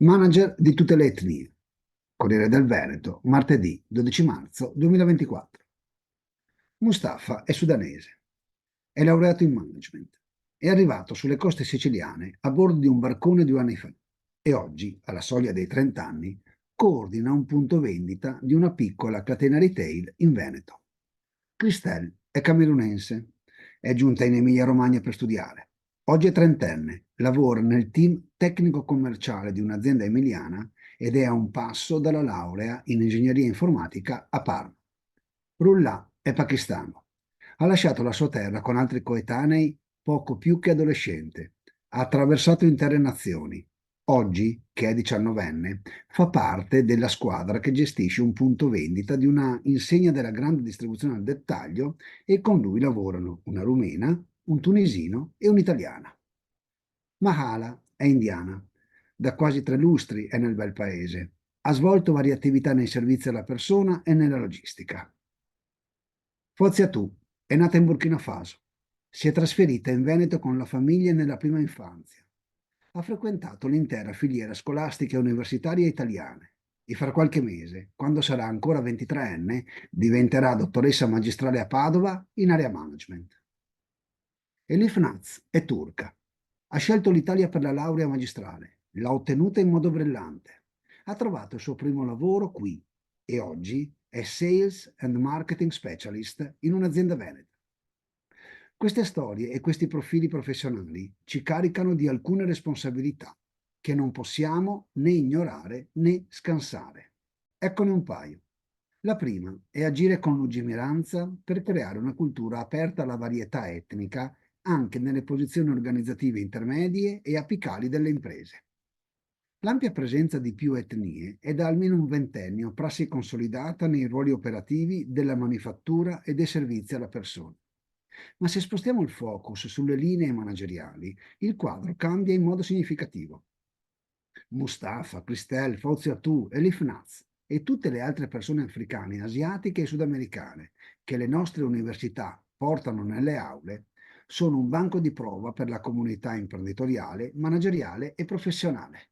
Manager di tutte le etnie. Corriere del Veneto, martedì 12 marzo 2024. Mustafa è sudanese, è laureato in management, è arrivato sulle coste siciliane a bordo di un barcone 2 anni fa e oggi, alla soglia dei 30 anni, coordina un punto vendita di una piccola catena retail in Veneto. Christelle è camerunense, è giunta in Emilia-Romagna per studiare. Oggi è trentenne, lavora nel team tecnico-commerciale di un'azienda emiliana ed è a un passo dalla laurea in ingegneria informatica a Parma. Rullah è pakistano. Ha lasciato la sua terra con altri coetanei poco più che adolescente. Ha attraversato intere nazioni. Oggi, che è 19enne, fa parte della squadra che gestisce un punto vendita di una insegna della grande distribuzione al dettaglio e con lui lavorano una rumena, un tunisino e un'italiana. Mahala è indiana. Da quasi 3 lustri è nel bel paese. Ha svolto varie attività nei servizi alla persona e nella logistica. Foziatù è nata in Burkina Faso. Si è trasferita in Veneto con la famiglia nella prima infanzia. Ha frequentato l'intera filiera scolastica e universitaria italiane e fra qualche mese, quando sarà ancora 23enne, diventerà dottoressa magistrale a Padova in area management. Elif Naz è turca. Ha scelto l'Italia per la laurea magistrale, l'ha ottenuta in modo brillante. Ha trovato il suo primo lavoro qui e oggi è Sales and Marketing Specialist in un'azienda veneta. Queste storie e questi profili professionali ci caricano di alcune responsabilità che non possiamo né ignorare né scansare. Eccone un paio. La prima è agire con lungimiranza per creare una cultura aperta alla varietà etnica anche nelle posizioni organizzative intermedie e apicali delle imprese. L'ampia presenza di più etnie è da almeno un ventennio prassi consolidata nei ruoli operativi della manifattura e dei servizi alla persona. Ma se spostiamo il focus sulle linee manageriali, il quadro cambia in modo significativo. Mustafa, Christelle, Fauziatou, Elif Naz e tutte le altre persone africane, asiatiche e sudamericane che le nostre università portano nelle aule sono un banco di prova per la comunità imprenditoriale, manageriale e professionale.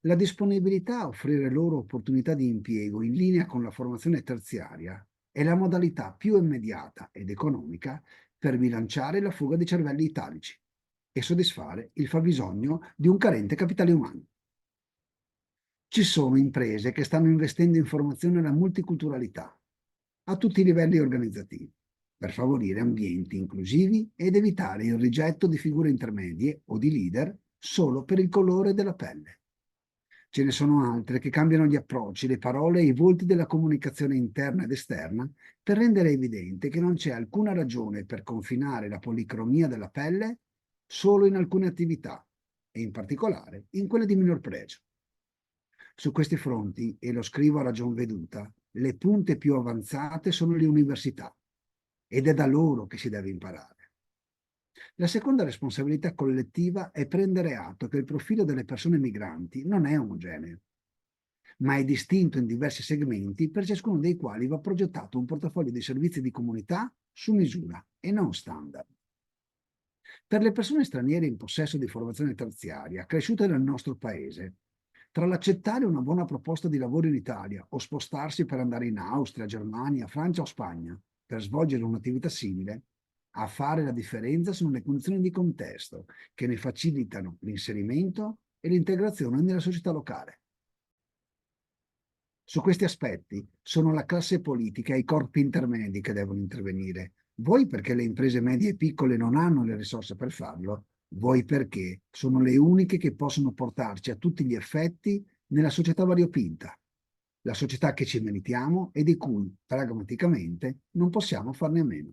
La disponibilità a offrire loro opportunità di impiego in linea con la formazione terziaria è la modalità più immediata ed economica per bilanciare la fuga di cervelli italici e soddisfare il fabbisogno di un carente capitale umano. Ci sono imprese che stanno investendo in formazione alla multiculturalità a tutti i livelli organizzativi per favorire ambienti inclusivi ed evitare il rigetto di figure intermedie o di leader solo per il colore della pelle. Ce ne sono altre che cambiano gli approcci, le parole e i volti della comunicazione interna ed esterna per rendere evidente che non c'è alcuna ragione per confinare la policromia della pelle solo in alcune attività e in particolare in quelle di minor pregio. Su questi fronti, e lo scrivo a ragion veduta, le punte più avanzate sono le università ed è da loro che si deve imparare. La seconda responsabilità collettiva è prendere atto che il profilo delle persone migranti non è omogeneo, ma è distinto in diversi segmenti per ciascuno dei quali va progettato un portafoglio di servizi di comunità su misura e non standard. Per le persone straniere in possesso di formazione terziaria, cresciute nel nostro paese, tra l'accettare una buona proposta di lavoro in Italia o spostarsi per andare in Austria, Germania, Francia o Spagna per svolgere un'attività simile, a fare la differenza sono le condizioni di contesto che ne facilitano l'inserimento e l'integrazione nella società locale. Su questi aspetti sono la classe politica e i corpi intermedi che devono intervenire, voi perché le imprese medie e piccole non hanno le risorse per farlo, voi perché sono le uniche che possono portarci a tutti gli effetti nella società variopinta, la società che ci meritiamo e di cui pragmaticamente non possiamo farne a meno.